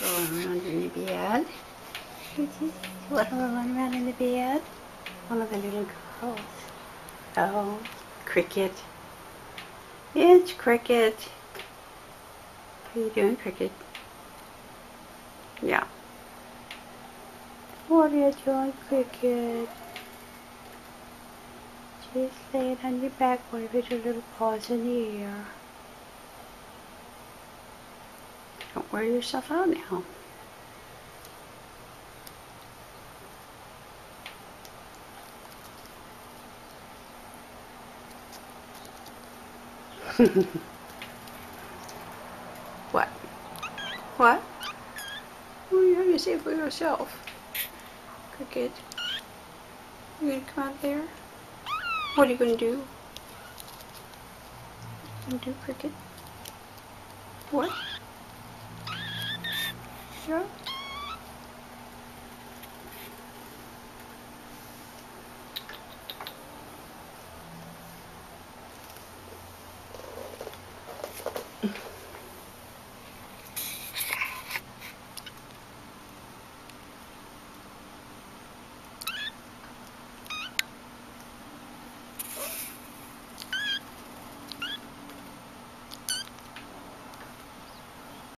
Rolling around in the bed. You just want to run around in the bed? One of the little girls. Oh, Cricket. It's Cricket. How you doing, Cricket? Yeah. What are you doing, Cricket? Just lay it on your back with your little paws in the air. Don't wear yourself out now. What? What? What do you have to say for yourself? Cricket, you gonna come out there? What are you gonna do? What are you gonna do, Cricket? What? Yeah?